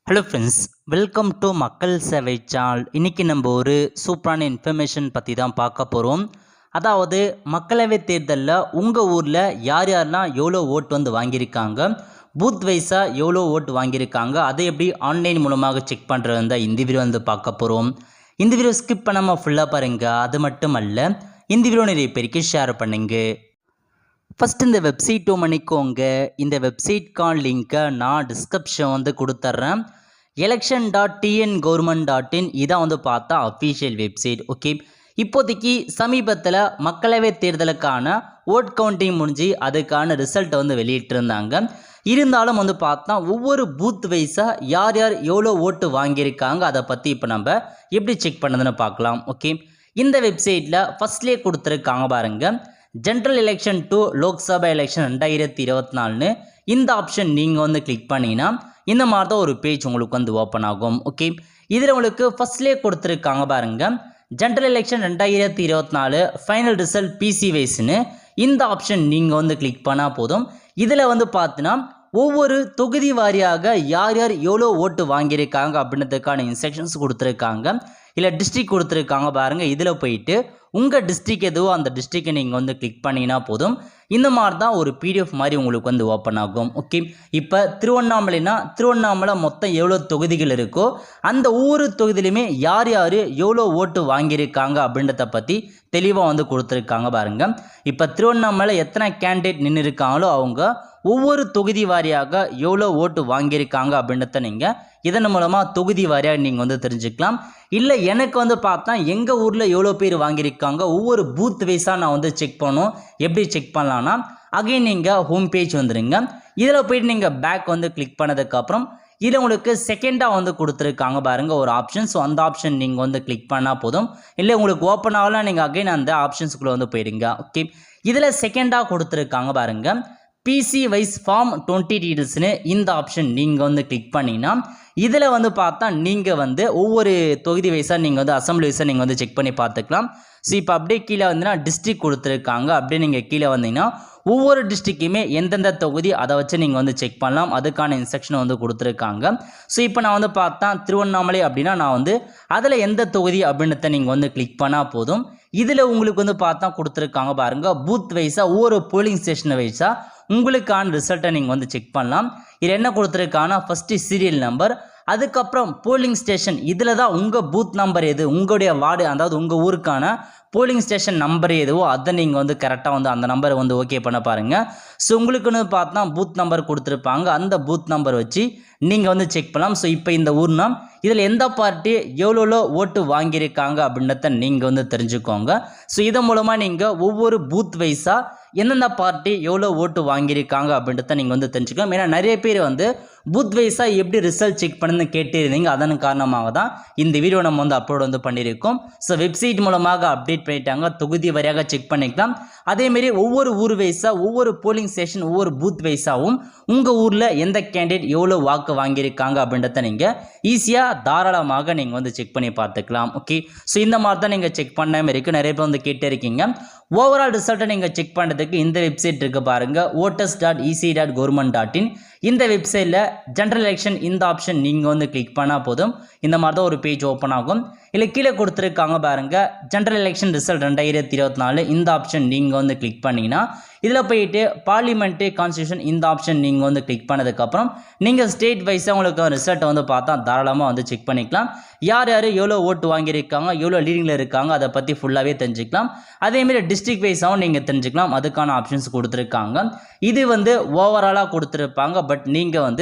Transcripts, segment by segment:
Hello friends, welcome to மக்கள் சேவை channel. இன்றைக்கி நம்ம ஒரு சூப்பரான இன்ஃபர்மேஷன் பற்றி தான் பார்க்க போகிறோம். அதாவது மக்களவைத் தேர்தலில் உங்கள் ஊரில் யார் யாரெலாம் எவ்வளோ ஓட்டு வாங்கியிருக்காங்க, பூத் வைஸாக எவ்வளோ ஓட்டு வாங்கியிருக்காங்க, அதை எப்படி ஆன்லைன் மூலமாக செக் பண்ணுறது தான் இந்த வீடியோ பார்க்க போகிறோம். இந்த வீடியோ ஸ்கிப் பண்ணாமல் ஃபுல்லாக பாருங்கள். அது மட்டும் அல்ல, இந்த வீடியோ நிறைய பேருக்கு ஷேர் பண்ணுங்க. ஃபஸ்ட் இந்த வெப்சைட் பண்ணிக்கோங்க. இந்த வெப்சைட்கான லிங்க்கை நான் டிஸ்கிரிப்ஷன் கொடுத்துட்றேன். election.tngov.in இதான் பார்த்தா அஃபீஷியல் வெப்சைட். ஓகே, இப்போதைக்கு சமீபத்தில் மக்களவைத் தேர்தலுக்கான ஓட் கவுண்டிங் முடிஞ்சு அதுக்கான ரிசல்ட்டை வெளியிட்டிருந்தாங்க. இருந்தாலும் பார்த்தா ஒவ்வொரு பூத் வைஸாக யார் யார் எவ்வளோ ஓட்டு வாங்கியிருக்காங்க அதை பற்றி இப்போ நம்ம எப்படி செக் பண்ணதுன்னு பார்க்கலாம். ஓகே, இந்த வெப்சைட்டில் ஃபஸ்ட்லேயே கொடுத்துருக்காங்க பாருங்கள், general election to Lok Sabha election 2024 இந்த ஆப்ஷன் நீங்கள் கிளிக் பண்ணிங்கன்னா இந்த மாதிரி தான் ஒரு பேஜ் உங்களுக்கு ஓப்பன் ஆகும். ஓகே, இதில் உங்களுக்கு ஃபஸ்ட்லேயே கொடுத்துருக்காங்க பாருங்கள், general election 2024 final result PC வைஸ்னு இந்த ஆப்ஷன் நீங்கள் கிளிக் பண்ணால் போதும். இதில் பார்த்தீங்கன்னா ஒவ்வொரு தொகுதி வாரியாக யார் யார் எவ்வளோ ஓட்டு வாங்கியிருக்காங்க அப்படின்றதுக்கான இன்ஸ்ட்ரக்ஷன்ஸ் கொடுத்துருக்காங்க. இல்லை டிஸ்ட்ரிக் கொடுத்துருக்காங்க பாருங்கள். இதில் போயிட்டு உங்கள் டிஸ்ட்ரிக் எதுவோ அந்த டிஸ்ட்ரிக்டை நீங்கள் கிளிக் பண்ணினா போதும். இந்த மாதிரி தான் ஒரு பிடிஎஃப் மாதிரி உங்களுக்கு ஓப்பன் ஆகும். ஓகே, இப்போ திருவண்ணாமலைனா திருவண்ணாமலை மொத்தம் எவ்வளோ தொகுதிகள் இருக்கோ அந்த ஒவ்வொரு தொகுதியிலுமே யார் யார் எவ்வளோ ஓட்டு வாங்கியிருக்காங்க அப்படின்றத பற்றி தெளிவாக கொடுத்துருக்காங்க பாருங்கள். இப்போ திருவண்ணாமலை எத்தனை கேண்டிடேட் நின்று இருக்காங்களோ அவங்க ஒவ்வொரு தொகுதி வாரியாக எவ்வளோ ஓட்டு வாங்கியிருக்காங்க அப்படின்றத நீங்கள் இதன் மூலமாக தொகுதி வாரியாக நீங்கள் தெரிஞ்சுக்கலாம். இல்லை எனக்கு பார்த்தா எங்கள் ஊரில் எவ்வளோ பேர் வாங்கியிருக்காங்க ஒவ்வொரு பூத் வைஸாக நான் செக் பண்ணணும். எப்படி செக் பண்ணலான்னா அகைன் நீங்கள் ஹோம் பேஜ் வந்துடுங்க. இதில் போய்ட்டு நீங்கள் பேக் கிளிக் பண்ணதுக்கப்புறம் இதில் உங்களுக்கு செகண்டாக கொடுத்துருக்காங்க பாருங்கள் ஒரு ஆப்ஷன். ஸோ அந்த ஆப்ஷன் நீங்கள் கிளிக் பண்ணால் போதும். இல்லை உங்களுக்கு ஓப்பன் ஆகலாம், நீங்கள் அகைன் அந்த ஆப்ஷன்ஸ்குள்ளே போயிடுங்க. ஓகே, இதில் செகண்டாக கொடுத்துருக்காங்க பாருங்கள், பிசி வைஸ் ஃபார்ம் 20 டீட்டெயில்ஸ்னு இந்த ஆப்ஷன் நீங்கள் கிளிக் பண்ணிங்கன்னா இதில் பார்த்தா நீங்கள் ஒவ்வொரு தொகுதி வைஸாக நீங்கள் அசம்பிளி வைஸாக நீங்கள் செக் பண்ணி பார்த்துக்கலாம். ஸோ இப்போ அப்படியே கீழே டிஸ்ட்ரிக் கொடுத்துருக்காங்க. அப்படியே நீங்கள் கீழே வந்தீங்கன்னா ஒவ்வொரு டிஸ்ட்ரிக்குமே எந்தெந்த தொகுதி அதை வச்சு நீங்கள் செக் பண்ணலாம். அதுக்கான இன்ஸ்ட்ரக்ஷனை கொடுத்துருக்காங்க. ஸோ இப்போ நான் பார்த்தா திருவண்ணாமலை அப்படின்னா நான் அதில் எந்த தொகுதி அப்படின்றத நீங்கள் கிளிக் பண்ணால் போதும். இதில் உங்களுக்கு பார்த்தா கொடுத்துருக்காங்க பாருங்கள், பூத் வைஸாக ஒவ்வொரு போலிங் ஸ்டேஷனை வைஸாக உங்களுக்கான ரிசல்ட்டை நீங்கள் செக் பண்ணலாம். இதில் என்ன கொடுத்துருக்காங்கன்னா ஃபஸ்ட்டு சீரியல் நம்பர், அதுக்கப்புறம் போலிங் ஸ்டேஷன். இதில் தான் உங்கள் பூத் நம்பர் எது, உங்களுடைய வார்டு அதாவது உங்கள் ஊருக்கான போலிங் ஸ்டேஷன் நம்பர் எதுவோ அதை நீங்கள் கரெக்டாக அந்த நம்பரை ஓகே பண்ண பாருங்கள். ஸோ உங்களுக்குன்னு பார்த்தா பூத் நம்பர் கொடுத்துருப்பாங்க. அந்த பூத் நம்பர் வச்சு நீங்கள் செக் பண்ணலாம். ஸோ இப்போ இந்த ஊர்னா இதில் எந்த பார்ட்டி எவ்வளோ ஓட்டு வாங்கியிருக்காங்க அப்படின்றத நீங்கள் தெரிஞ்சுக்கோங்க. ஸோ இதன் மூலமாக நீங்கள் ஒவ்வொரு பூத் வைஸாக எந்தெந்த பார்ட்டி எவ்வளோ ஓட்டு வாங்கியிருக்காங்க அப்படின்றத நீங்கள் தெரிஞ்சுக்கலாம். ஏன்னா நிறைய பேர் பூத் வைஸாக எப்படி ரிசல்ட் செக் பண்ணுன்னு கேட்டிருந்தீங்க. அதன் காரணமாக தான் இந்த வீடியோ நம்ம அப்லோட் பண்ணியிருக்கோம். ஸோ வெப்சைட் மூலமாக அப்டேட் பண்ணிட்டாங்க, தொகுதி வரையாக செக் பண்ணிக்கலாம். அதேமாரி ஒவ்வொரு ஊர் வைஸாக ஒவ்வொரு போலிங் ஸ்டேஷன் ஒவ்வொரு பூத் வைஸாகவும் உங்கள் ஊரில் எந்த கேண்டிடேட் எவ்வளோ வாக்கு வாங்கியிருக்காங்க அப்படின்றத நீங்கள் ஈஸியாக தாராளமாக நீங்கள் செக் பண்ணி பார்த்துக்கலாம். ஓகே, ஸோ இந்த மாதிரி தான் நீங்கள் செக் பண்ணாமல் இருக்குது. நிறைய பேர் கேட்டே இருக்கீங்க. ஓவரால் ரிசல்ட்டை நீங்கள் செக் பண்ணுறதுக்கு இந்த வெப்சைட் இருக்குது பாருங்கள், voters.ec.government.in. இந்த வெப்சைட்டில் ஜென்ரல் எலெக்ஷன் இந்த ஆப்ஷன் நீங்கள் கிளிக் பண்ணால் போதும். இந்த மாதிரி தான் ஒரு பேஜ் ஓப்பன் ஆகும். இல்லை கீழே கொடுத்துருக்காங்க பாருங்கள், ஜென்ரல் எலெக்ஷன் ரிசல்ட் 2024 இந்த ஆப்ஷன் நீங்கள் கிளிக் பண்ணிங்கன்னா இதில் போயிட்டு பார்லிமெண்ட்டு கான்ஸ்டியூஷன் இந்த ஆப்ஷன் நீங்கள் கிளிக் பண்ணதுக்கப்புறம் நீங்கள் ஸ்டேட் வைஸாக உங்களுக்கு ரிசல்ட்டை பார்த்தா தாராளமாக செக் பண்ணிக்கலாம். யார் யார் எவ்வளோ ஓட்டு வாங்கியிருக்காங்க, எவ்வளோ லீடிங்கில் இருக்காங்க அதை பற்றி ஃபுல்லாகவே தெரிஞ்சுக்கலாம். அதேமாரி டிஸ்ட்ரிக்ட் வைஸாகவும் நீங்கள் தெரிஞ்சுக்கலாம். அதுக்கான ஆப்ஷன்ஸ் கொடுத்துருக்காங்க. இது ஓவராலாக கொடுத்துருப்பாங்க. பட் நீங்கள்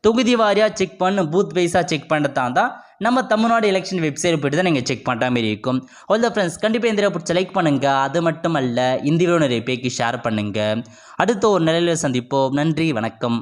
தொகுதி வாரியாக செக் பண்ணு பூத் வைஸாக செக் பண்ணுறதா தான் நம்ம தமிழ்நாடு எலெக்ஷன் வெப்சைட் போய்ட்டு தான் நீங்கள் செக் பண்ணுற மாதிரி இருக்கும். ஆல் த ஃப்ரெண்ட்ஸ், கண்டிப்பாக இந்த வீடியோ பிடிச்ச லைக் பண்ணுங்கள். அது மட்டும் அல்ல, இந்த வீடியோ நிறைய பேருக்கு ஷேர் பண்ணுங்கள். அடுத்த ஒரு நிலையில் சந்திப்போம். நன்றி, வணக்கம்.